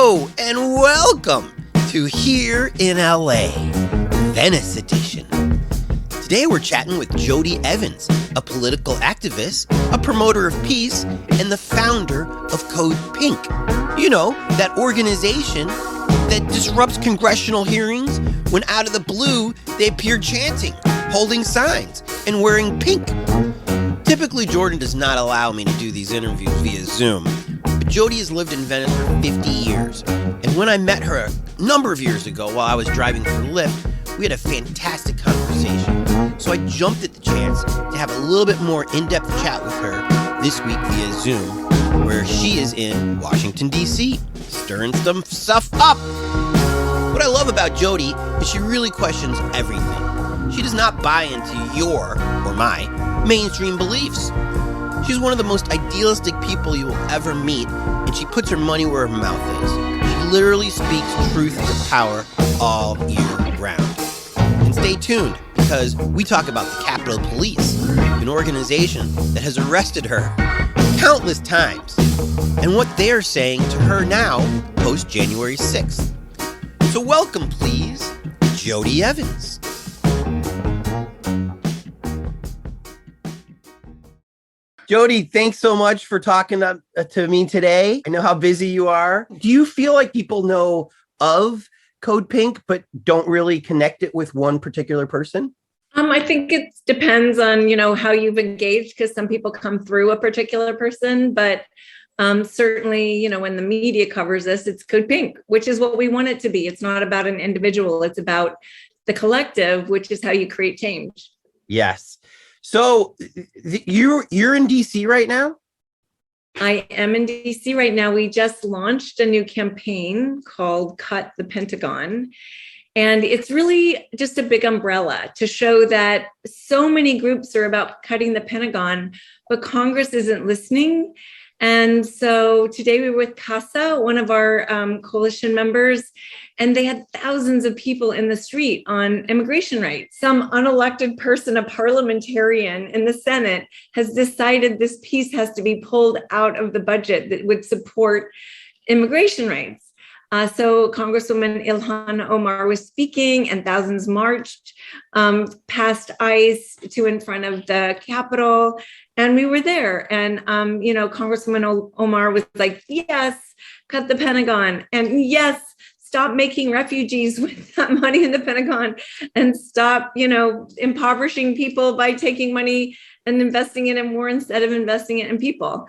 Hello and welcome to Here in LA, Venice Edition. Today we're chatting with Jodie Evans, a political activist, a promoter of peace, and the founder of Code Pink. You know, that organization that disrupts congressional hearings when out of the blue they appear chanting, holding signs, and wearing pink. Typically, Jordan does not allow me to do these interviews via Zoom, but Jodie has lived in Venice for 50 years, and when I met her a number of years ago while I was driving for Lyft, we had a fantastic conversation. So I jumped at the chance to have a little bit more in-depth chat with her this week via Zoom, where she is in Washington, D.C., stirring some stuff up. What I love about Jodie is she really questions everything. She does not buy into your, or my, mainstream beliefs. She's one of the most idealistic people you will ever meet, and she puts her money where her mouth is. She literally speaks truth to power all year round. And stay tuned, because we talk about the Capitol Police, an organization that has arrested her countless times, and what they're saying to her now, post-January 6th. So welcome, please, Jodie Evans. Jodie, thanks so much for talking to me today. I know how busy you are. Do you feel like people know of Code Pink, but don't really connect it with one particular person? I think it depends on, how you've engaged, because some people come through a particular person, but certainly, when the media covers this, it's Code Pink, which is what we want it to be. It's not about an individual. It's about the collective, which is how you create change. Yes. So you're in DC right now? I am in DC right now. We just launched a new campaign called Cut the Pentagon. And it's really just a big umbrella to show that so many groups are about cutting the Pentagon, but Congress isn't listening. And so today we were with CASA, one of our coalition members, and they had thousands of people in the street on immigration rights. Some unelected person, a parliamentarian in the Senate, has decided this piece has to be pulled out of the budget that would support immigration rights. So Congresswoman Ilhan Omar was speaking, and thousands marched past ICE to in front of the Capitol, and we were there. And Congresswoman Omar was like, "Yes, cut the Pentagon, and yes, stop making refugees with that money in the Pentagon, and stop, impoverishing people by taking money and investing it in war instead of investing it in people."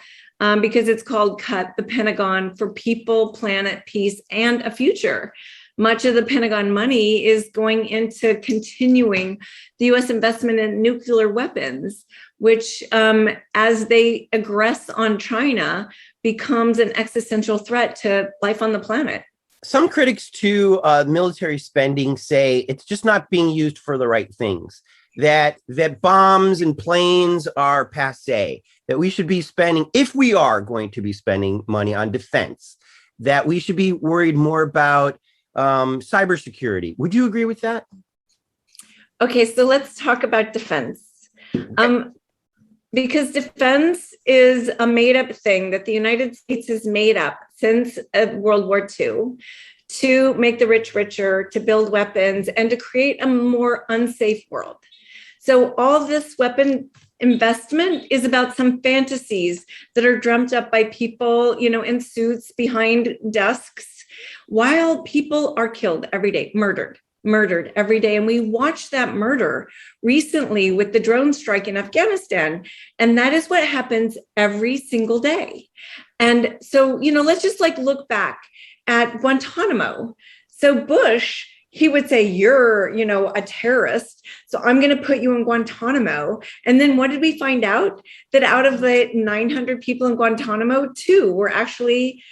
Because it's called Cut the Pentagon for people, planet, peace, and a future. Much of the Pentagon money is going into continuing the U.S. investment in nuclear weapons, which, as they aggress on China, becomes an existential threat to life on the planet. Some critics to military spending say it's just not being used for the right things, that bombs and planes are passé, that we should be spending, if we are going to be spending money on defense, that we should be worried more about cybersecurity. Would you agree with that? Okay, so let's talk about defense. Because defense is a made-up thing that the United States has made up since World War II to make the rich richer, to build weapons, and to create a more unsafe world. So all this weapon investment is about some fantasies that are dreamt up by people, in suits behind desks, while people are killed every day, murdered every day. And we watched that murder recently with the drone strike in Afghanistan. And that is what happens every single day. And so, let's just look back at Guantanamo. So Bush, he would say, "You're, a terrorist, so I'm going to put you in Guantanamo." And then what did we find out? That out of the 900 people in Guantanamo, 2 were actually,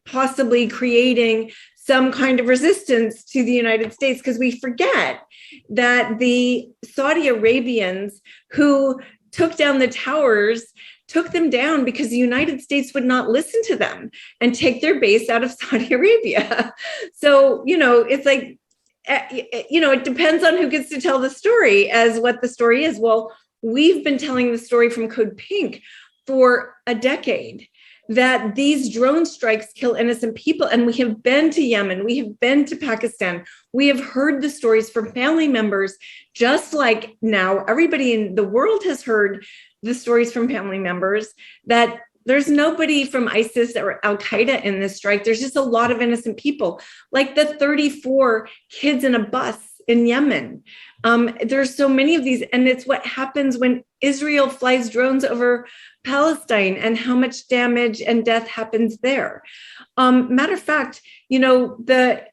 possibly creating some kind of resistance to the United States, because we forget that the Saudi Arabians who took down the towers took them down because the United States would not listen to them and take their base out of Saudi Arabia. So, it's like, it depends on who gets to tell the story as what the story is. Well, we've been telling the story from Code Pink for a decade. that these drone strikes kill innocent people. And we have been to Yemen, we have been to Pakistan, we have heard the stories from family members, just like now everybody in the world has heard the stories from family members that there's nobody from ISIS or Al Qaeda in this strike. There's just a lot of innocent people, like the 34 kids in a bus in Yemen. There's so many of these, and it's what happens when Israel flies drones over Palestine and how much damage and death happens there. Matter of fact, the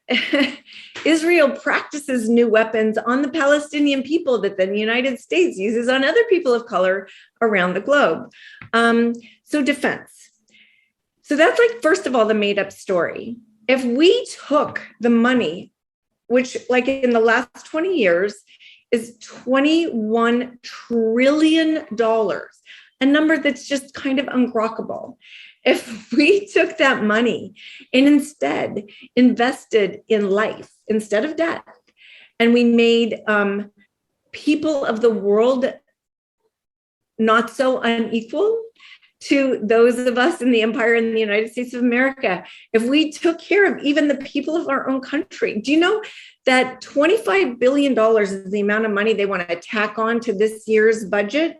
Israel practices new weapons on the Palestinian people that the United States uses on other people of color around the globe. So defense. So that's like, first of all, the made up story. If we took the money, which like in the last 20 years is $21 trillion, a number that's just kind of ungrokkable. If we took that money and instead invested in life instead of death, and we made people of the world not so unequal to those of us in the empire in the United States of America, if we took care of even the people of our own country, do you know that $25 billion is the amount of money they want to tack on to this year's budget?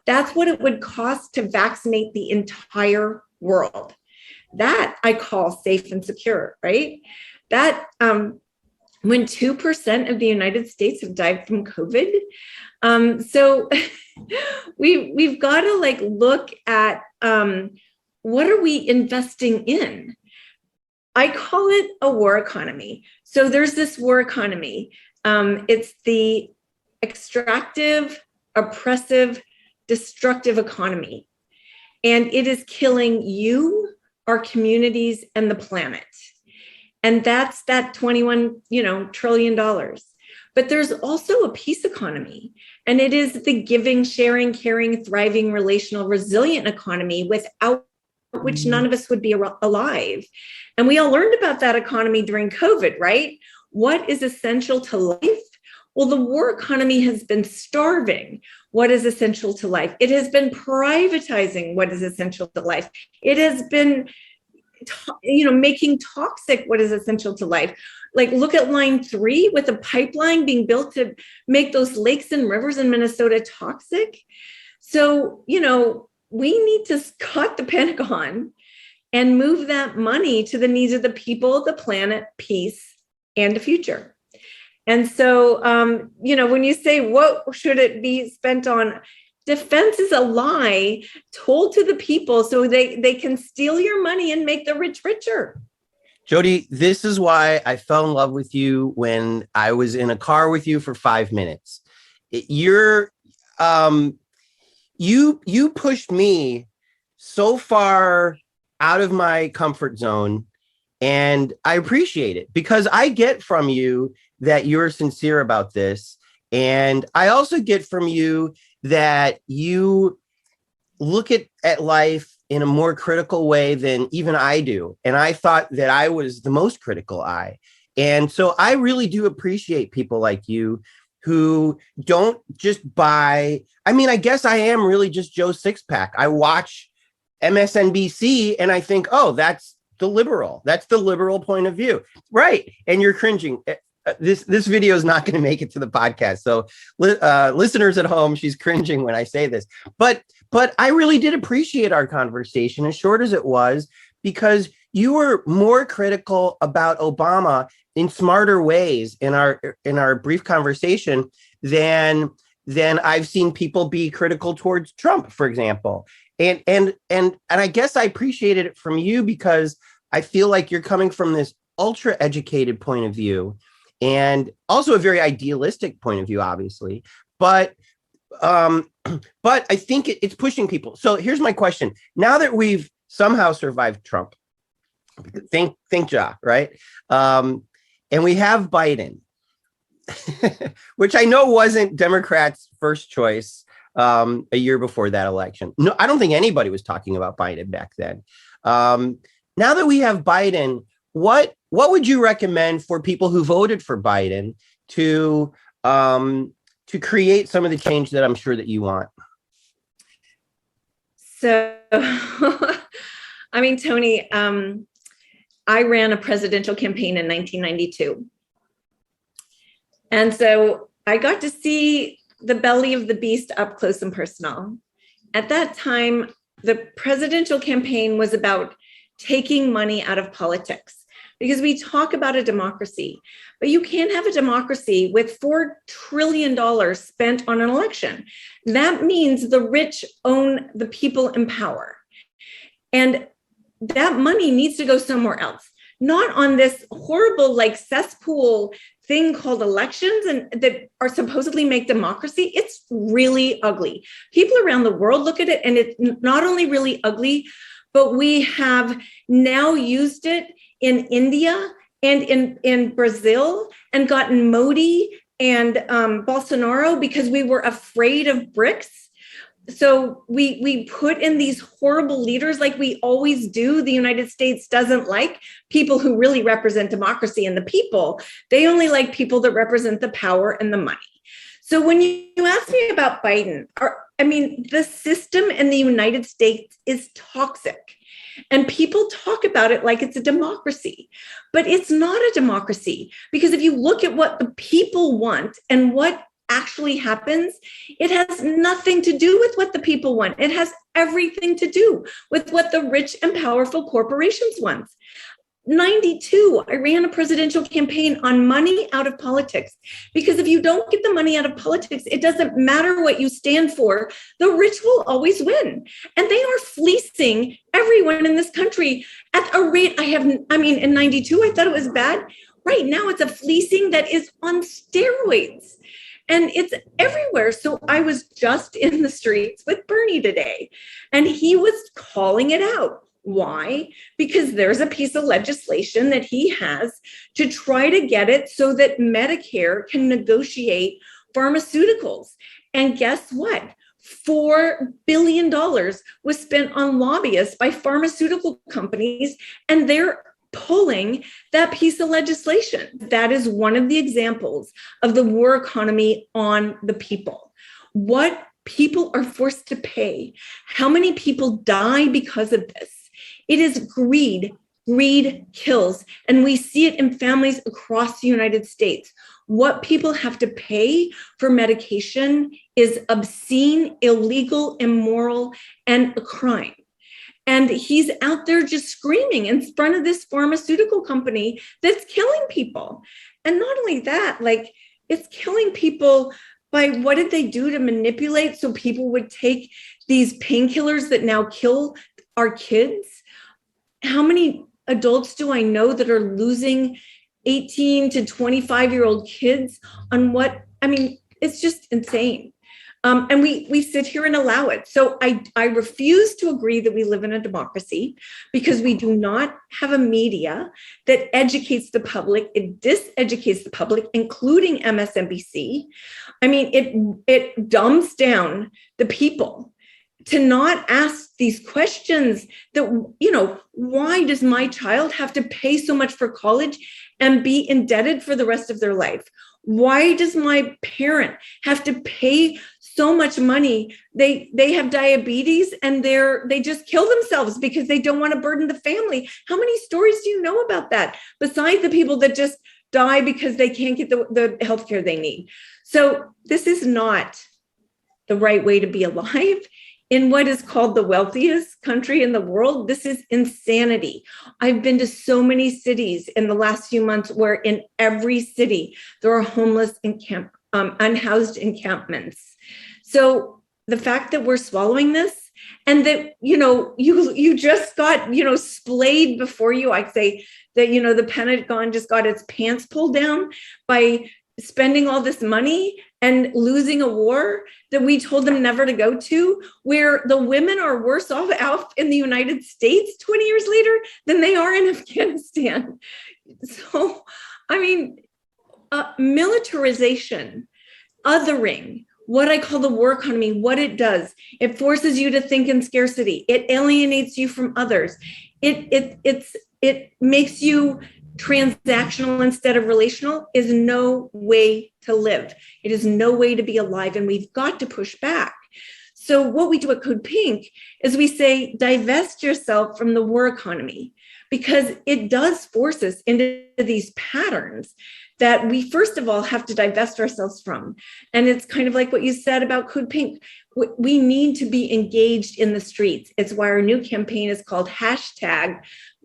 That's what it would cost to vaccinate the entire world. That I call safe and secure, right? That when 2% of the United States have died from COVID. So we've got to like look at what are we investing in? I call it a war economy. So there's this war economy. It's the extractive, oppressive, destructive economy. And it is killing you, our communities, and the planet. And that's that $21 trillion. But there's also a peace economy. And it is the giving, sharing, caring, thriving, relational, resilient economy without which none of us would be alive. And we all learned about that economy during COVID, right? What is essential to life? Well, the war economy has been starving what is essential to life. It has been privatizing what is essential to life. It has been, making toxic what is essential to life. Like look at Line 3 with a pipeline being built to make those lakes and rivers in Minnesota toxic. So, we need to cut the Pentagon and move that money to the needs of the people, the planet, peace, and the future. And so, when you say, what should it be spent on? Defense is a lie told to the people so they can steal your money and make the rich richer. Jodie, this is why I fell in love with you when I was in a car with you for 5 minutes. You pushed me so far out of my comfort zone, and I appreciate it because I get from you that you're sincere about this. And I also get from you that you look at life in a more critical way than even I do. And I thought that I was the most critical I. And so I really do appreciate people like you who don't just buy. I mean, I guess I am really just Joe Sixpack. I watch MSNBC and I think, oh, that's the liberal. That's the liberal point of view. Right. And you're cringing. This video is not going to make it to the podcast. So listeners at home, she's cringing when I say this. But I really did appreciate our conversation, as short as it was, because you were more critical about Obama in smarter ways in our brief conversation than I've seen people be critical towards Trump, for example. And I guess I appreciated it from you because I feel like you're coming from this ultra educated point of view. And also a very idealistic point of view, obviously, but I think it's pushing people. So here's my question: now that we've somehow survived Trump, thank Ja, right? And we have Biden, which I know wasn't Democrats' first choice a year before that election. No, I don't think anybody was talking about Biden back then. Now that we have Biden, what would you recommend for people who voted for Biden to create some of the change that I'm sure that you want? So I mean, Tony, I ran a presidential campaign in 1992. And so I got to see the belly of the beast up close and personal. At that time, the presidential campaign was about taking money out of politics, because we talk about a democracy, but you can't have a democracy with $4 trillion spent on an election. That means the rich own the people in power. And that money needs to go somewhere else, not on this horrible like cesspool thing called elections and that are supposedly make democracy. It's really ugly. People around the world look at it and it's not only really ugly, but we have now used it in India and in Brazil and gotten Modi and Bolsonaro because we were afraid of BRICS. So we put in these horrible leaders like we always do. The United States doesn't like people who really represent democracy and the people. They only like people that represent the power and the money. So when you ask me about Biden, the system in the United States is toxic. And people talk about it like it's a democracy, but it's not a democracy, because if you look at what the people want and what actually happens, it has nothing to do with what the people want. It has everything to do with what the rich and powerful corporations want. 92, I ran a presidential campaign on money out of politics, because if you don't get the money out of politics, it doesn't matter what you stand for. The rich will always win. And they are fleecing everyone in this country at a rate in 92, I thought it was bad. Right now, it's a fleecing that is on steroids. And it's everywhere. So I was just in the streets with Bernie today, and he was calling it out. Why? Because there's a piece of legislation that he has to try to get it so that Medicare can negotiate pharmaceuticals. And guess what? $4 billion was spent on lobbyists by pharmaceutical companies, and they're pulling that piece of legislation. That is one of the examples of the war economy on the people. What people are forced to pay, how many people die because of this. It is greed. Greed kills. And we see it in families across the United States. What people have to pay for medication is obscene, illegal, immoral, and a crime. And he's out there just screaming in front of this pharmaceutical company that's killing people. And not only that, it's killing people by what did they do to manipulate so people would take these painkillers that now kill our kids? How many adults do I know that are losing 18 to 25-year-old kids on it's just insane. And we sit here and allow it. So I refuse to agree that we live in a democracy, because we do not have a media that educates the public. It diseducates the public, including MSNBC. It dumbs down the people to not ask these questions that, why does my child have to pay so much for college and be indebted for the rest of their life? Why does my parent have to pay so much money? They have diabetes and they just kill themselves because they don't want to burden the family. How many stories do you know about that, besides the people that just die because they can't get the healthcare they need? So this is not the right way to be alive. In what is called the wealthiest country in the world, this is insanity. I've been to so many cities in the last few months where in every city there are homeless unhoused encampments. So the fact that we're swallowing this, and that, you just got, splayed before you, I'd say that, the Pentagon just got its pants pulled down by spending all this money and losing a war that we told them never to go to, where the women are worse off in the United States 20 years later than they are in Afghanistan. So, militarization, othering, what I call the war economy, what it does, it forces you to think in scarcity. It alienates you from others. It makes you transactional instead of relational, is no way to live. It is no way to be alive, and we've got to push back. So what we do at Code Pink is we say, divest yourself from the war economy, because it does force us into these patterns that we, first of all, have to divest ourselves from. And it's kind of like what you said about Code Pink. We need to be engaged in the streets. It's why our new campaign is called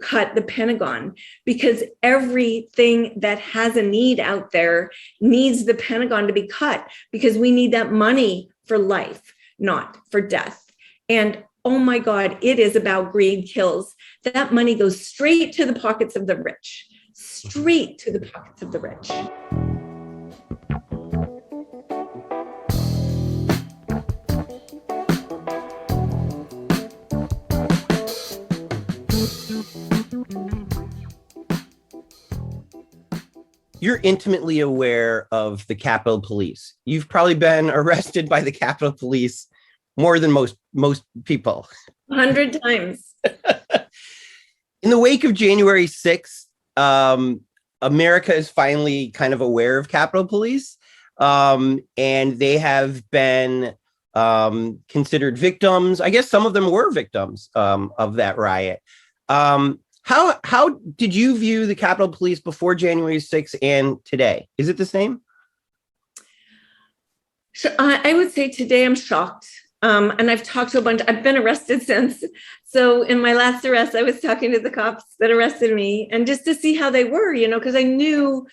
#Cut the Pentagon, because everything that has a need out there needs the Pentagon to be cut, because we need that money for life, not for death. And oh my God, it is about greed kills. That money goes straight to the pockets of the rich, straight to the pockets of the rich. You're intimately aware of the Capitol Police. You've probably been arrested by the Capitol Police more than most people. 100 times. In the wake of January 6th, America is finally kind of aware of Capitol Police, and they have been considered victims. I guess some of them were victims of that riot. How did you view the Capitol Police before January 6th and today? Is it the same? I would say today I'm shocked. And I've talked to I've been arrested since. So in my last arrest, I was talking to the cops that arrested me, and just to see how they were, because I knew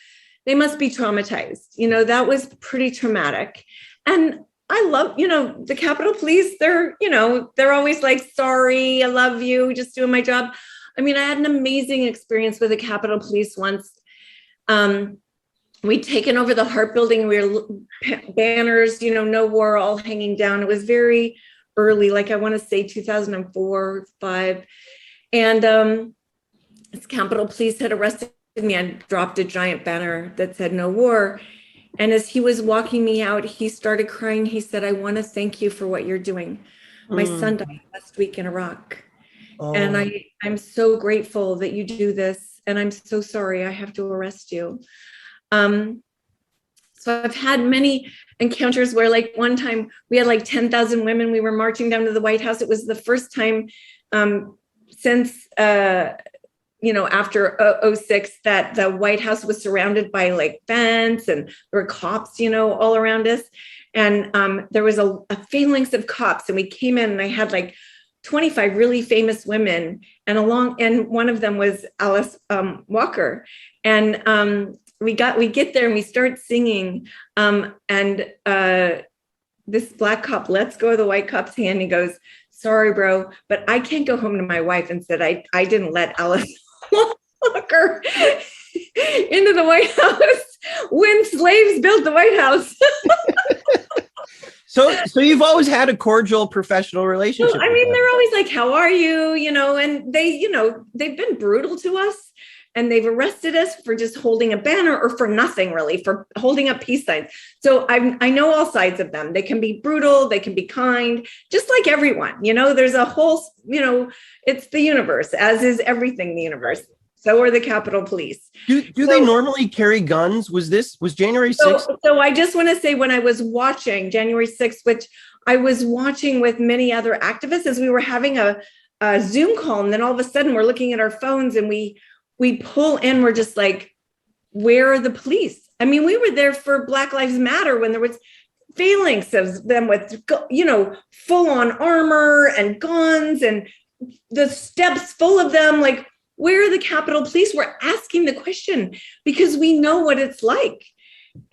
they must be traumatized. That was pretty traumatic. And I love, the Capitol Police, they're always like, sorry, I love you, just doing my job. I mean, I had an amazing experience with the Capitol Police once. We'd taken over the Hart Building. We were banners, no war, all hanging down. It was very early, like I want to say 2004, 5. And this Capitol Police had arrested me. I dropped a giant banner that said no war. And as he was walking me out, he started crying. He said, I want to thank you for what you're doing. My son died last week in Iraq. Oh. And I'm so grateful that you do this. And I'm so sorry I have to arrest you. So I've had many encounters where, like, one time we had like 10,000 women. We were marching down to the White House. It was the first time since, after 06 that the White House was surrounded by like fence, and there were cops, all around us. And there was a phalanx of cops, and we came in, and I had like 25 really famous women, and one of them was Alice Walker. And we get there and we start singing, and this black cop lets go of the white cop's hand. He goes, sorry, bro, but I can't go home to my wife and said I didn't let Alice Walker into the White House when slaves built the White House. So you've always had a cordial professional relationship. Well, I mean, they're always like, how are you? And they've been brutal to us. And they've arrested us for just holding a banner, or for nothing really, for holding up peace signs. So I know all sides of them. They can be brutal, they can be kind, just like everyone. There's a whole, it's the universe, as is everything in the universe. So are the Capitol Police. Do they normally carry guns? Was January 6th? So I just want to say, when I was watching January 6th, which I was watching with many other activists, as we were having a Zoom call, and then all of a sudden we're looking at our phones, and we pull in, we're just like, where are the police? I mean, we were there for Black Lives Matter when there was phalanx of them with, full on armor and guns, and the steps full of them. Like, where are the Capitol Police? We're asking the question because we know what it's like.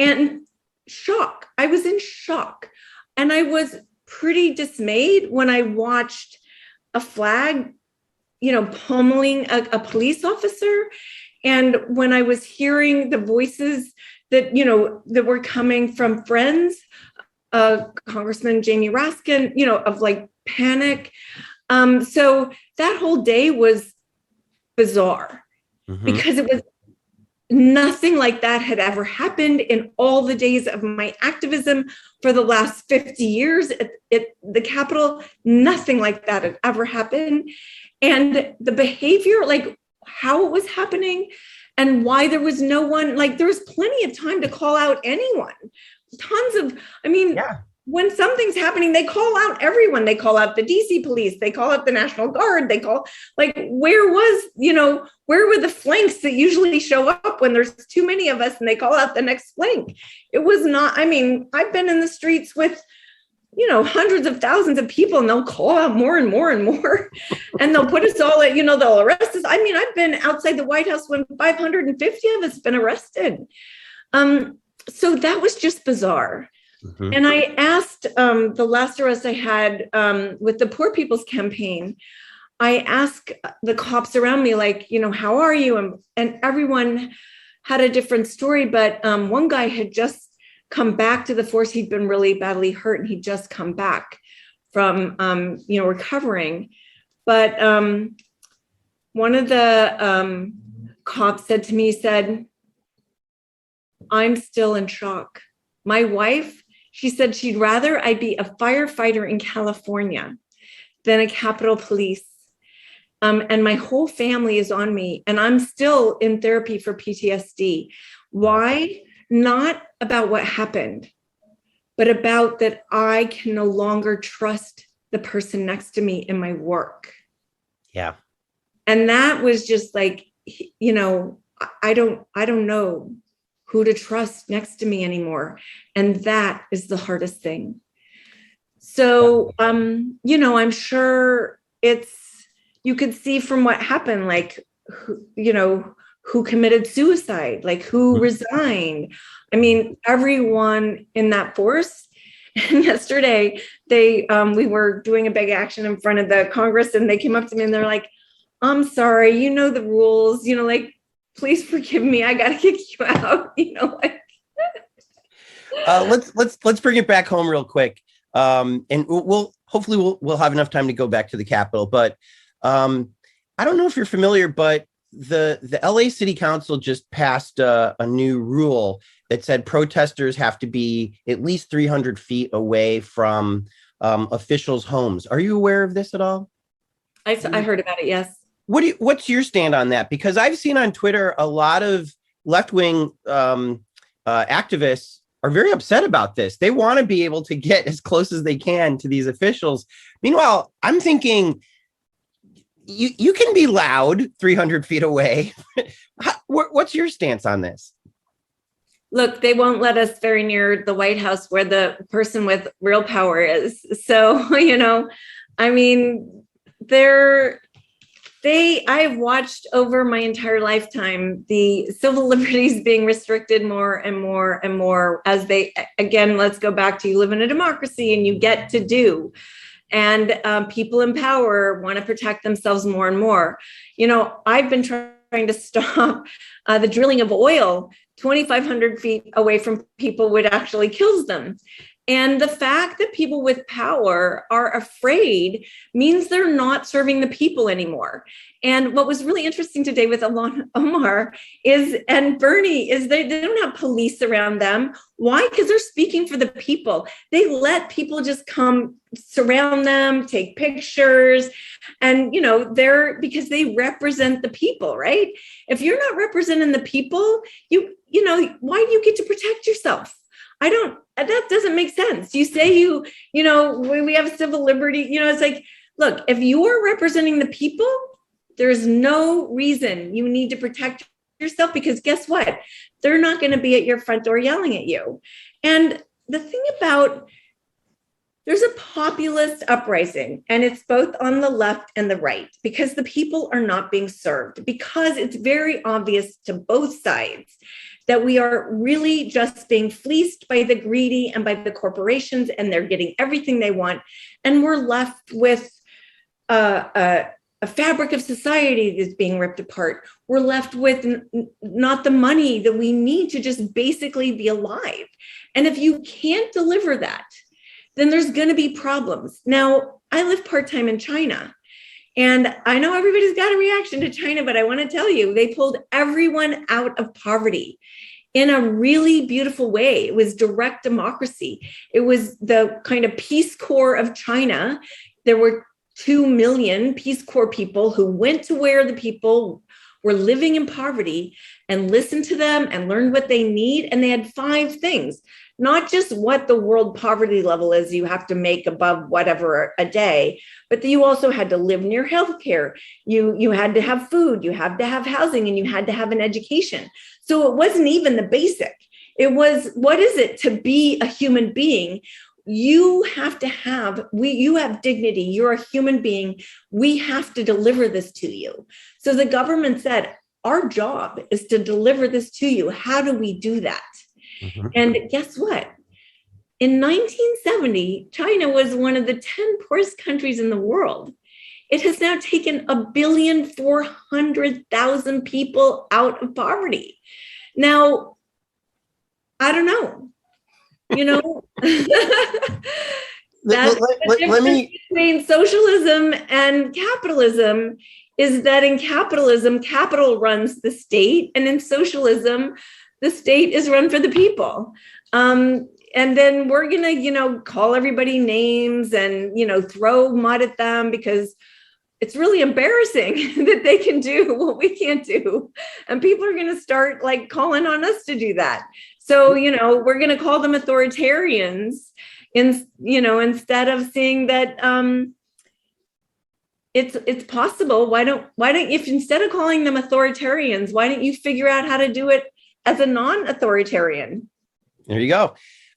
And shock. I was in shock. And I was pretty dismayed when I watched a flag pummeling a police officer. And when I was hearing the voices that were coming from friends, Congressman Jamie Raskin, of like panic. So that whole day was bizarre, because it was nothing like that had ever happened in all the days of my activism for the last 50 years at the Capitol. Nothing like that had ever happened. And the behavior, like how it was happening, and why there was no one, like there was plenty of time to call out anyone. when something's happening, they call out everyone. They call out the DC police. They call out the National Guard. They call, like, where were the flanks that usually show up when there's too many of us and they call out the next flank? It was not, I mean, I've been in the streets with, hundreds of thousands of people, and they'll call out more and more and more. And they'll put us all at, they'll arrest us. I mean, I've been outside the White House when 550 of us have been arrested. So that was just bizarre. Mm-hmm. And I asked the last arrest I had with the Poor People's Campaign, I asked the cops around me, like, how are you? And everyone had a different story. But one guy had just come back to the force. He'd been really badly hurt, and he'd just come back from, recovering. But one of the cops said to me, he said, I'm still in shock. My wife, she said she'd rather I be a firefighter in California than a Capitol Police. And my whole family is on me, and I'm still in therapy for PTSD. Why? Not about what happened, but about that I can no longer trust the person next to me in my work. Yeah. And that was just like, I don't know who to trust next to me anymore. And that is the hardest thing. So, I'm sure you could see from what happened, like, who committed suicide, like who resigned. I mean, everyone in that force. And yesterday we were doing a big action in front of the Congress, and they came up to me and they're like, I'm sorry, the rules, like, please forgive me. I got to kick you out. Let's bring it back home real quick. And we'll have enough time to go back to the Capitol. But I don't know if you're familiar, but the LA City Council just passed a new rule that said protesters have to be at least 300 feet away from officials' homes. Are you aware of this at all? I heard about it. Yes. What's your stand on that? Because I've seen on Twitter a lot of left-wing activists are very upset about this. They want to be able to get as close as they can to these officials. Meanwhile, I'm thinking you can be loud 300 feet away. What's your stance on this? Look, they won't let us very near the White House where the person with real power is. So, I mean, I've watched over my entire lifetime the civil liberties being restricted more and more and more as let's go back to, you live in a democracy and you get to do. And people in power want to protect themselves more and more. I've been trying to stop the drilling of oil 2,500 feet away from people, which actually kills them. And the fact that people with power are afraid means they're not serving the people anymore. And what was really interesting today with Ilhan Omar and Bernie is they don't have police around them. Why? Because they're speaking for the people. They let people just come surround them, take pictures, and because they represent the people, right? If you're not representing the people, why do you get to protect yourself? That doesn't make sense. You say we have civil liberty, it's like, look, if you're representing the people, there's no reason you need to protect yourself, because guess what? They're not going to be at your front door yelling at you. And the thing about, there's a populist uprising, and it's both on the left and the right, because the people are not being served, because it's very obvious to both sides that we are really just being fleeced by the greedy and by the corporations, and they're getting everything they want. And we're left with a fabric of society that's being ripped apart. We're left with not the money that we need to just basically be alive. And if you can't deliver that, then there's going to be problems. Now, I live part-time in China, and I know everybody's got a reaction to China, but I want to tell you, they pulled everyone out of poverty in a really beautiful way. It was direct democracy. It was the kind of Peace Corps of China. There were 2 million Peace Corps people who went to where the people were living in poverty and listened to them and learned what they need. And they had 5 things, not just what the world poverty level is, you have to make above whatever a day, but that you also had to live near healthcare. You had to have food, you had to have housing, and you had to have an education. So it wasn't even the basic. It was, what is it to be a human being? You have to have, you have dignity. You're a human being. We have to deliver this to you. So the government said, our job is to deliver this to you. How do we do that? Mm-hmm. And guess what? In 1970, China was one of the 10 poorest countries in the world. It has now taken 1,400,000 people out of poverty. Now, I don't know. You know, that's the difference between socialism and capitalism is that in capitalism, capital runs the state, and in socialism, the state is run for the people. And then we're going to, call everybody names and, throw mud at them because it's really embarrassing that they can do what we can't do. And people are going to start calling on us to do that. So, we're going to call them authoritarians instead of seeing that it's possible. Why don't if instead of calling them authoritarians, why don't you figure out how to do it as a non-authoritarian? There you go.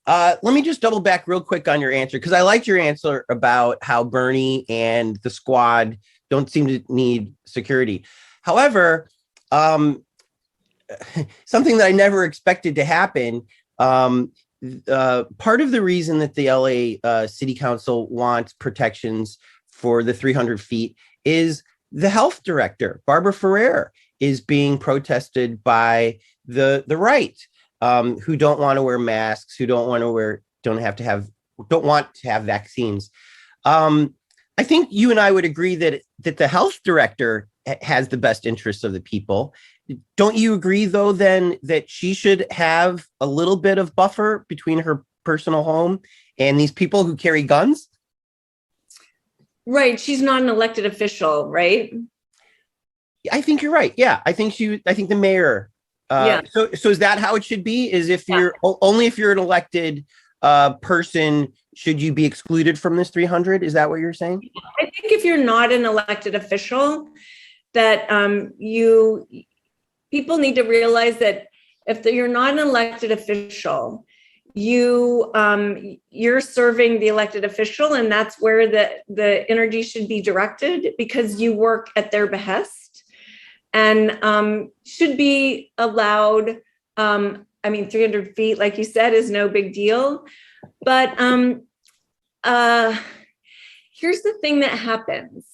Let me just double back real quick on your answer, because I liked your answer about how Bernie and the squad don't seem to need security. However, something that I never expected to happen. Part of the reason that the LA City Council wants protections for the 300 feet is the health director, Barbara Ferrer, is being protested by the right, who don't want to wear masks, who don't want to have vaccines. I think you and I would agree that the health director has the best interests of the people. Don't you agree, though, then, that she should have a little bit of buffer between her personal home and these people who carry guns? Right. She's not an elected official, right? I think you're right. Yeah. I think the mayor. Yeah. So is that how it should be? Is if you're only if you're an elected person, should you be excluded from this 300? Is that what you're saying? I think if you're not an elected official, that people need to realize that if you're not an elected official, you're serving the elected official, and that's where the energy should be directed, because you work at their behest and should be allowed. 300 feet, like you said, is no big deal. But here's the thing that happens.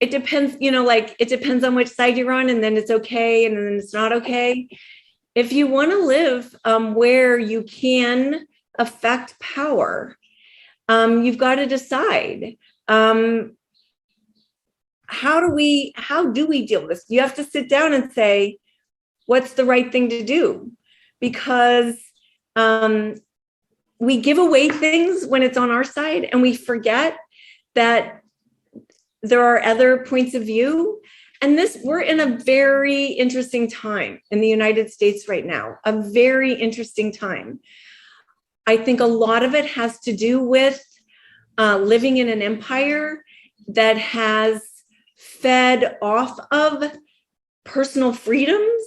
It depends, it depends on which side you're on, and then it's okay, and then it's not okay. If you want to live where you can affect power, you've got to decide, how do we deal with this? You have to sit down and say, what's the right thing to do? Because we give away things when it's on our side, and we forget that there are other points of view. And we're in a very interesting time in the United States right now, a very interesting time. I think a lot of it has to do with living in an empire that has fed off of personal freedoms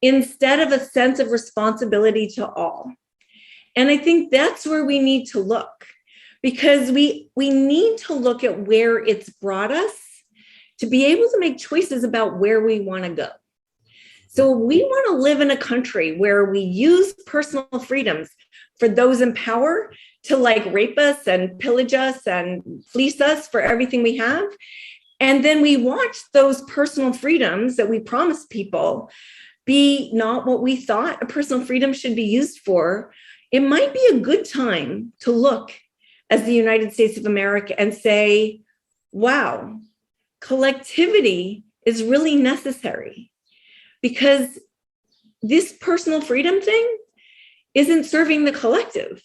instead of a sense of responsibility to all. And I think that's where we need to look, because we need to look at where it's brought us to be able to make choices about where we want to go. So we want to live in a country where we use personal freedoms for those in power to rape us and pillage us and fleece us for everything we have. And then we watch those personal freedoms that we promise people be not what we thought a personal freedom should be used for. It might be a good time to look as the United States of America and say, wow, collectivity is really necessary, because this personal freedom thing isn't serving the collective.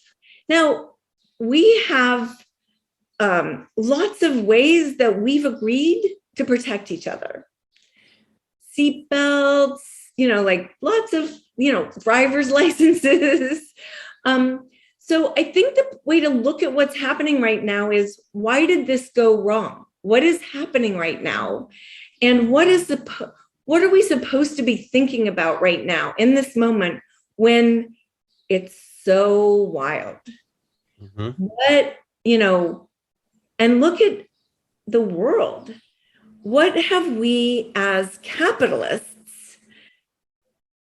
Now, we have lots of ways that we've agreed to protect each other. seat belts, like lots of, driver's licenses. So I think the way to look at what's happening right now is, why did this go wrong? What is happening right now? And what are we supposed to be thinking about right now in this moment when it's so wild? What, and look at the world. What have we as capitalists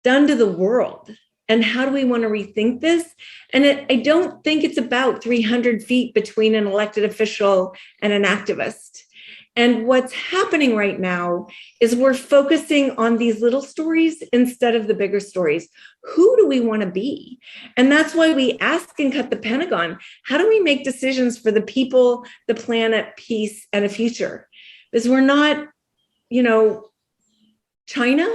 done to the world? And how do we want to rethink this? And I don't think it's about 300 feet between an elected official and an activist. And what's happening right now is we're focusing on these little stories instead of the bigger stories. Who do we want to be? And that's why we ask in Cut the Pentagon, how do we make decisions for the people, the planet, peace, and a future? Because we're not, China.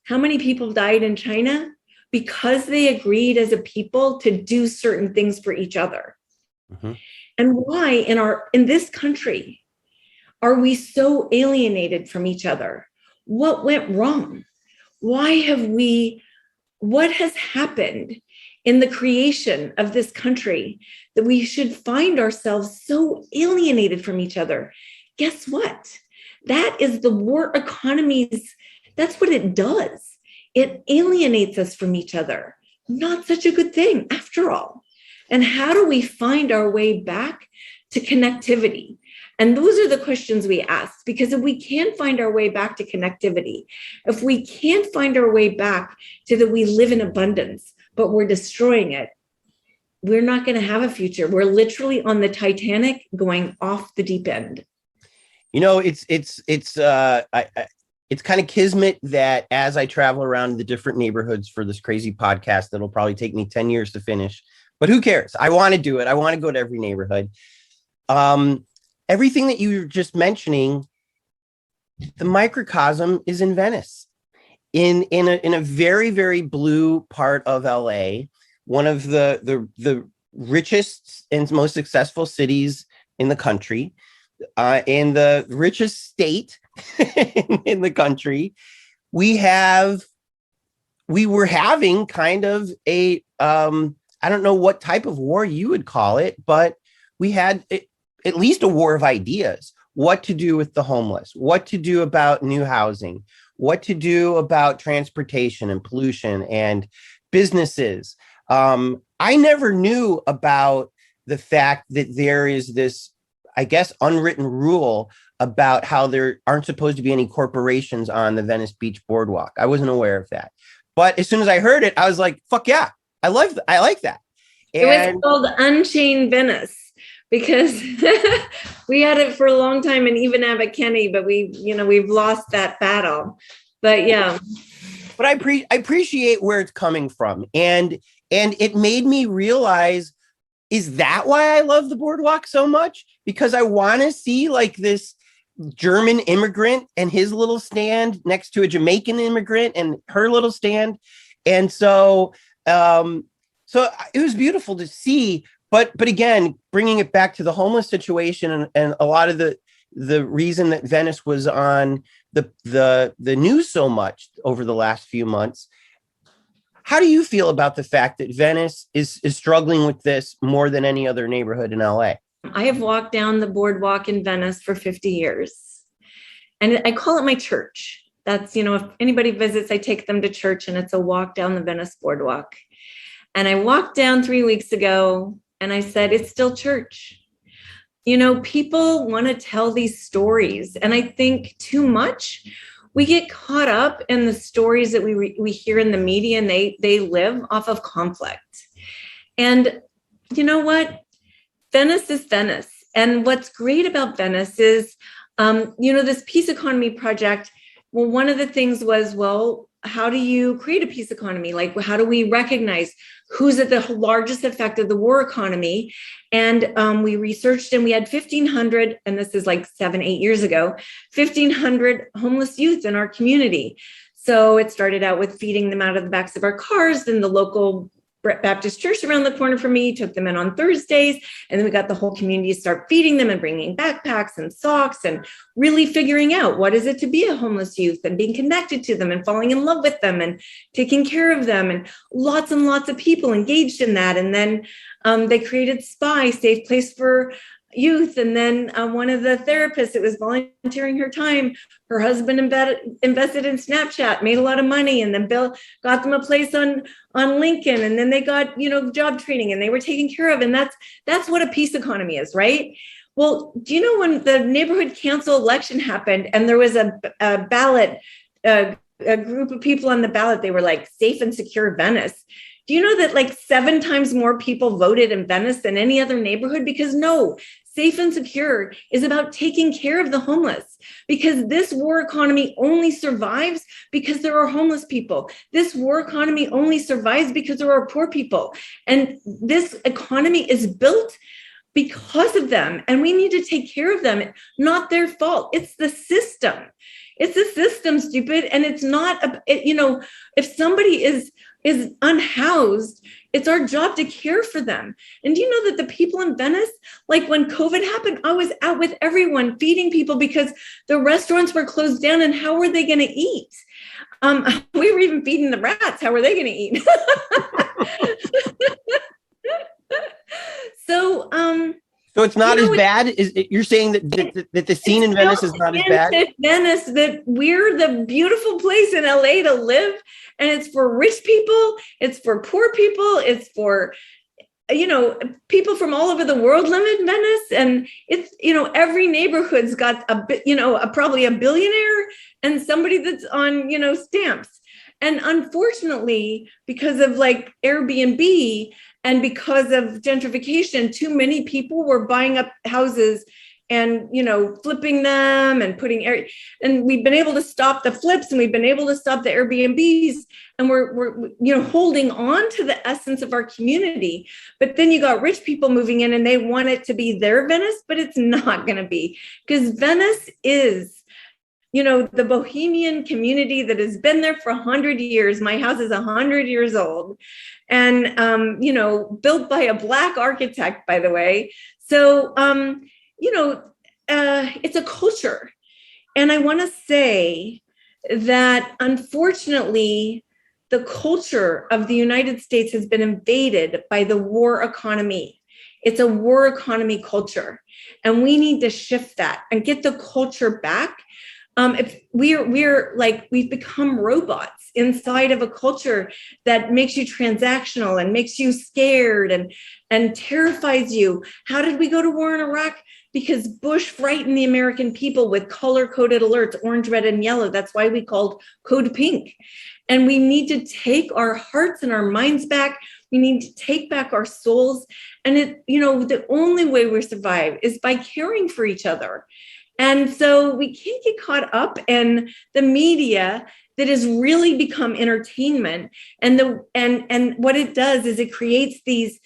How many people died in China? Because they agreed as a people to do certain things for each other. And why in this country are we so alienated from each other? What went wrong? What has happened in the creation of this country that we should find ourselves so alienated from each other? Guess what? That is the war economies. That's what it does. It alienates us from each other. Not such a good thing after all. And how do we find our way back to connectivity? And those are the questions we ask, because if we can't find our way back to connectivity, if we can't find our way back to that we live in abundance, but we're destroying it, we're not going to have a future. We're literally on the Titanic going off the deep end. It's kind of kismet that as I travel around the different neighborhoods for this crazy podcast, that'll probably take me 10 years to finish, but who cares? I want to do it. I want to go to every neighborhood. Everything that you were just mentioning, the microcosm is in Venice, in a very, very blue part of LA, one of the richest and most successful cities in the country, in the richest state in the country. We were having kind of a, I don't know what type of war you would call it, but we had at least a war of ideas. What to do with the homeless, what to do about new housing, what to do about transportation and pollution and businesses. I never knew about the fact that there is this, I guess, unwritten rule about how there aren't supposed to be any corporations on the Venice Beach boardwalk. I wasn't aware of that. But as soon as I heard it, I was like, fuck yeah, I like that. And it was called Unchained Venice because we had it for a long time in even Abbot Kinney, but we've lost that battle. But yeah. But I appreciate where it's coming from. And it made me realize, is that why I love the boardwalk so much? Because I want to see like this German immigrant and his little stand next to a Jamaican immigrant and her little stand. And so it was beautiful to see. But again, bringing it back to the homeless situation and a lot of the reason that Venice was on the news so much over the last few months. How do you feel about the fact that Venice is struggling with this more than any other neighborhood in LA? I have walked down the boardwalk in Venice for 50 years. And I call it my church. That's, if anybody visits, I take them to church and it's a walk down the Venice boardwalk. And I walked down 3 weeks ago and I said, it's still church. People want to tell these stories. And I think too much, we get caught up in the stories that we hear in the media, and they live off of conflict. And you know what? Venice is Venice. And what's great about Venice is, this peace economy project. Well, one of the things was, how do you create a peace economy? Like, how do we recognize who's at the largest effect of the war economy? And we researched and we had 1,500, and this is like 7-8 years ago, 1,500 homeless youth in our community. So it started out with feeding them out of the backs of our cars, then the local Baptist church around the corner from me, took them in on Thursdays. And then we got the whole community to start feeding them and bringing backpacks and socks and really figuring out what is it to be a homeless youth and being connected to them and falling in love with them and taking care of them. And lots of people engaged in that. And then they created SPY, Safe Place for Youth. And then one of the therapists that was volunteering her time, her husband invested in Snapchat, made a lot of money, and then Bill got them a place on Lincoln, and then they got, job training, and they were taken care of. And that's what a peace economy is, right? Well, do you know when the neighborhood council election happened and there was a ballot, a group of people on the ballot, they were like safe and secure Venice. Do you know that like 7 times more people voted in Venice than any other neighborhood? Because no, safe and secure is about taking care of the homeless, because this war economy only survives because there are homeless people. This war economy only survives because there are poor people. And this economy is built because of them. And we need to take care of them, not their fault. It's the system. It's the system, stupid. And it's not, if somebody is unhoused, it's our job to care for them. And do you know that the people in Venice, like when COVID happened, I was out with everyone feeding people because the restaurants were closed down, and how were they going to eat? We were even feeding the rats. How were they going to eat? So it's not as bad. You're saying that the scene in Venice is not as bad? Venice, that we're the beautiful place in LA to live, and it's for rich people, it's for poor people, it's for people from all over the world live in Venice, and it's every neighborhood's got probably a billionaire and somebody that's on stamps. And unfortunately, because of like Airbnb and because of gentrification, too many people were buying up houses and, flipping them and and we've been able to stop the flips, and we've been able to stop the Airbnbs, and we're holding on to the essence of our community. But then you got rich people moving in and they want it to be their Venice, but it's not going to be, because Venice is the bohemian community that has been there for 100 years. My house is 100 years old, and, built by a Black architect, by the way. So, it's a culture. And I want to say that unfortunately, the culture of the United States has been invaded by the war economy. It's a war economy culture, and we need to shift that and get the culture back. If we've become robots inside of a culture that makes you transactional and makes you scared and terrifies you. How did we go to war in Iraq? Because Bush frightened the American people with color-coded alerts, orange, red, and yellow. That's why we called Code Pink. And we need to take our hearts and our minds back. We need to take back our souls. And the only way we survive is by caring for each other. And so we can't get caught up in the media that has really become entertainment. And what it does is it creates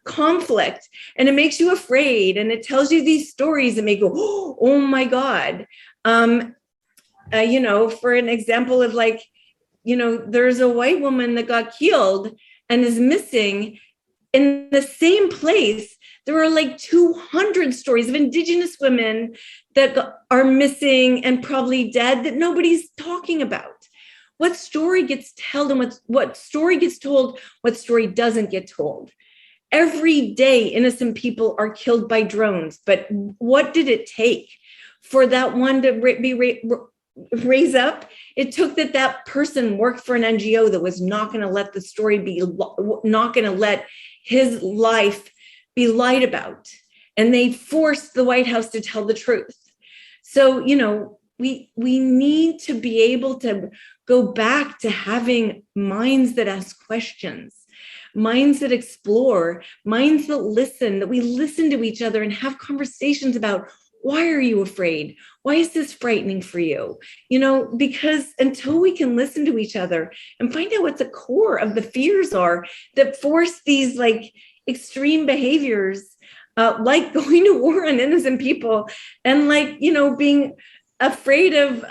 conflict, and it makes you afraid, and it tells you these stories that make you go, oh my God. For an example of there's a white woman that got killed and is missing in the same place. There are like 200 stories of Indigenous women that are missing and probably dead that nobody's talking about. What story gets told and what story gets told, what story doesn't get told. Every day, innocent people are killed by drones. But what did it take for that one to raise up? It took that person worked for an NGO that was not going to let the story not going to let his life be lied about. And they forced the White House to tell the truth. So, we need to be able to go back to having minds that ask questions, minds that explore, minds that listen, that we listen to each other and have conversations about, why are you afraid? Why is this frightening for you? Because until we can listen to each other and find out what the core of the fears are that force these extreme behaviors, like going to war on innocent people, and being afraid of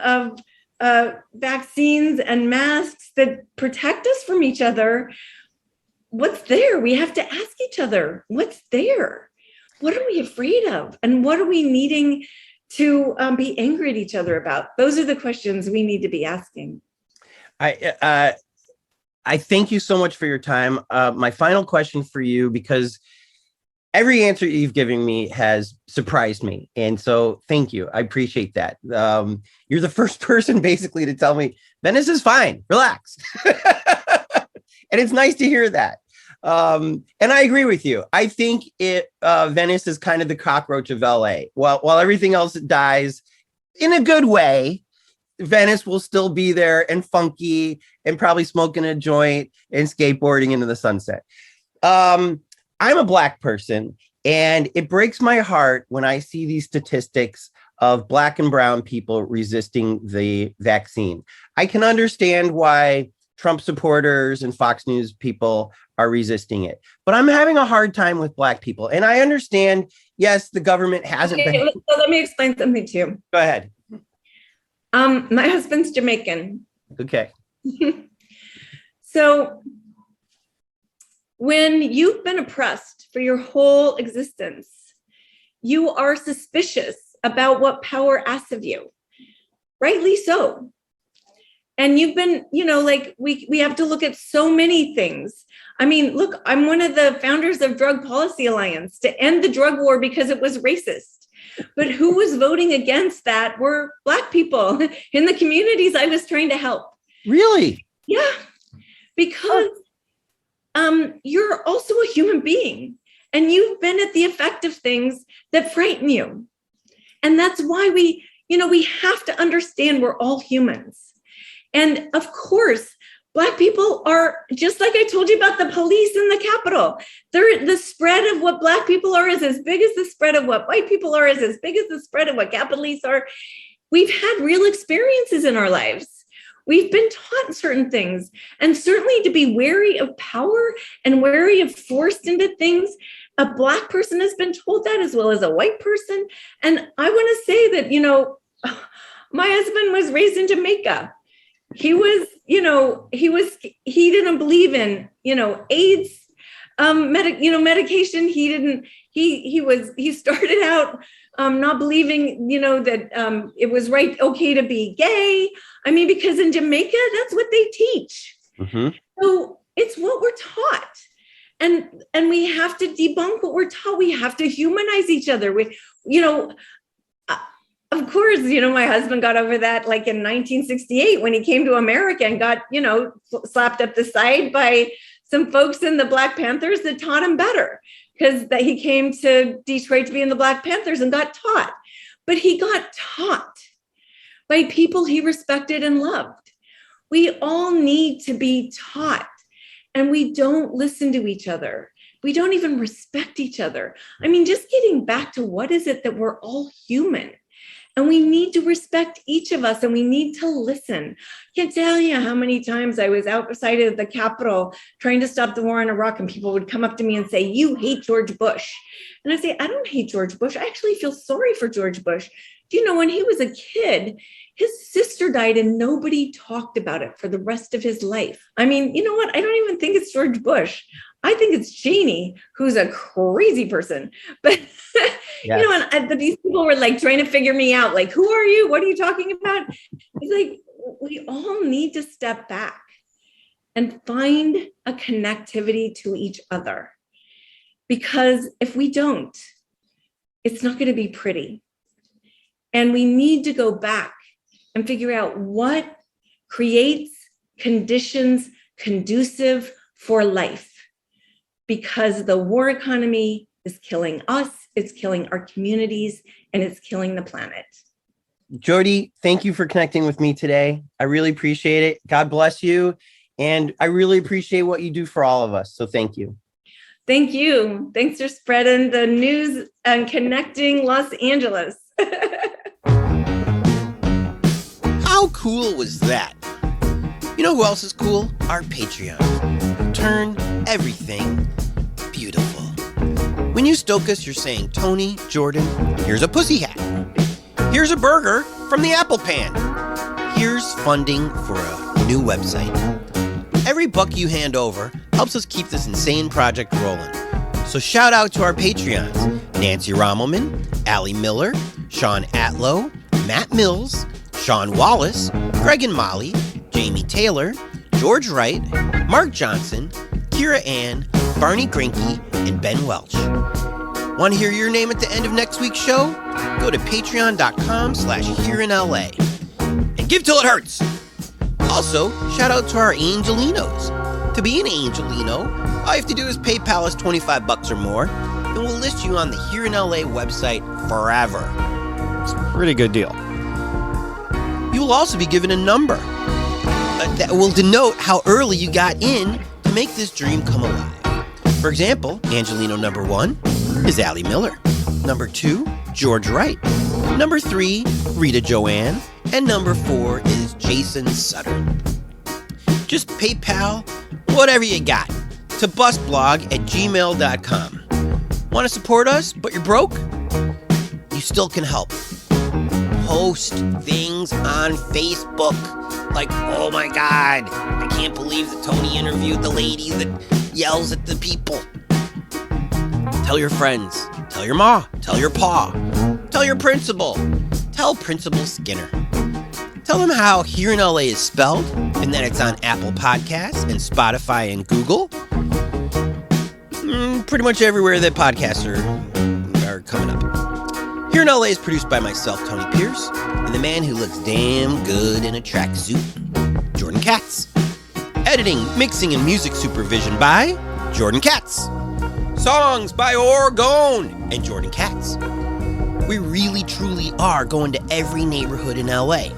vaccines and masks that protect us from each other, what's there? We have to ask each other, what's there? What are we afraid of? And what are we needing to be angry at each other about? Those are the questions we need to be asking. I thank you so much for your time. My final question for you, because every answer you've given me has surprised me. And so thank you. I appreciate that. You're the first person basically to tell me Venice is fine, relax. And it's nice to hear that. And I agree with you. I think Venice is kind of the cockroach of LA. While everything else dies in a good way, Venice will still be there and funky and probably smoking a joint and skateboarding into the sunset. I'm a Black person, and it breaks my heart when I see these statistics of Black and brown people resisting the vaccine. I can understand why Trump supporters and Fox News people are resisting it, but I'm having a hard time with Black people. And I understand, yes, the government hasn't been. So let me explain something to you. Go ahead. My husband's Jamaican. Okay. So when you've been oppressed for your whole existence, you are suspicious about what power asks of you, rightly so. And you've been, like we have to look at so many things. I mean, look, I'm one of the founders of Drug Policy Alliance to end the drug war because it was racist. But who was voting against that were Black people in the communities I was trying to help. Really? Yeah, because you're also a human being and you've been at the effect of things that frighten you. And that's why we have to understand we're all humans. And of course, Black people are, just like I told you about the police in the Capitol, the spread of what Black people are is as big as the spread of what white people are, is as big as the spread of what Capitalists are. We've had real experiences in our lives. We've been taught certain things, and certainly to be wary of power and wary of forced into things. A Black person has been told that as well as a white person. And I want to say that, my husband was raised in Jamaica. He was, he didn't believe in, AIDS, medication. He started out not believing, that it was okay to be gay. I mean, because in Jamaica, that's what they teach. Mm-hmm. So it's what we're taught. And we have to debunk what we're taught. We have to humanize each other. Of course, my husband got over that like in 1968 when he came to America and got, slapped up the side by some folks in the Black Panthers that taught him better, because that he came to Detroit to be in the Black Panthers and got taught. But he got taught by people he respected and loved. We all need to be taught, and we don't listen to each other. We don't even respect each other. I mean, just getting back to what is it that we're all human. And we need to respect each of us, and we need to listen. I can't tell you how many times I was outside of the Capitol trying to stop the war in Iraq, and people would come up to me and say, "You hate George Bush." And I say, "I don't hate George Bush. I actually feel sorry for George Bush. Do you know, when he was a kid, his sister died and nobody talked about it for the rest of his life. I mean, you know what? I don't even think it's George Bush. I think it's Cheney, who's a crazy person. But, yes. And these people were like trying to figure me out. Like, who are you? What are you talking about? He's like, we all need to step back and find a connectivity to each other. Because if we don't, it's not going to be pretty. And we need to go back and figure out what creates conditions conducive for life. Because the war economy is killing us, it's killing our communities, and it's killing the planet. Jodie, thank you for connecting with me today. I really appreciate it. God bless you. And I really appreciate what you do for all of us. So thank you. Thank you. Thanks for spreading the news and connecting Los Angeles. How cool was that? You know who else is cool? Our Patreon. Turn everything beautiful. When you stoke us, you're saying, Tony, Jordan, here's a pussy hat. Here's a burger from the Apple Pan. here's funding for a new website. Every buck you hand over helps us keep this insane project rolling. So shout out to our Patreons, Nancy Rommelman, Allie Miller, Sean Atlow, Matt Mills, Sean Wallace, Greg and Molly, Jamie Taylor, George Wright, Mark Johnson, Kira Ann, Barney Grinke, and Ben Welch. Want to hear your name at the end of next week's show? Go to patreon.com/hereinla and give till it hurts. Also, shout out to our Angelinos. To be an Angelino, all you have to do is PayPal us $25 or more, and we'll list you on the Here in LA website forever. It's a pretty good deal. You will also be given a number that will denote how early you got in to make this dream come alive. For example, Angelino number 1 is Allie Miller. Number 2, George Wright. Number 3, Rita Joanne. And number 4 is Jason Sutter. Just PayPal whatever you got to bustblog@gmail.com. Want to support us, but you're broke? You still can help. Post things on Facebook like, oh my God, I can't believe that Tony interviewed the lady that yells at the people. Tell your friends, tell your ma, tell your pa, tell your principal, tell Principal Skinner. Tell them how Here in LA is spelled and that it's on Apple Podcasts and Spotify and Google. Pretty much everywhere that podcasts are coming up. Here in LA is produced by myself, Tony Pierce, and the man who looks damn good in a tracksuit, Jordan Katz. Editing, mixing, and music supervision by Jordan Katz. Songs by Orgone and Jordan Katz. We really, truly are going to every neighborhood in LA.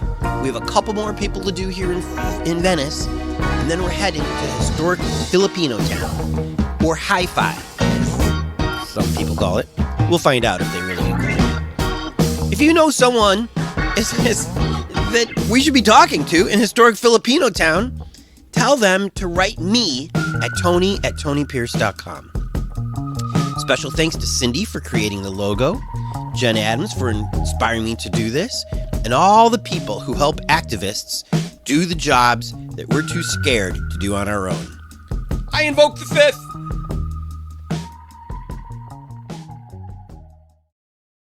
We have a couple more people to do here in Venice, and then we're heading to historic Filipino town, or Hi-Fi, as some people call it. We'll find out if they really agree. If you know someone that we should be talking to in historic Filipino town, tell them to write me at tony@tonypierce.com. Special thanks to Cindy for creating the logo, Jen Adams for inspiring me to do this, and all the people who help activists do the jobs that we're too scared to do on our own. I invoke the fifth.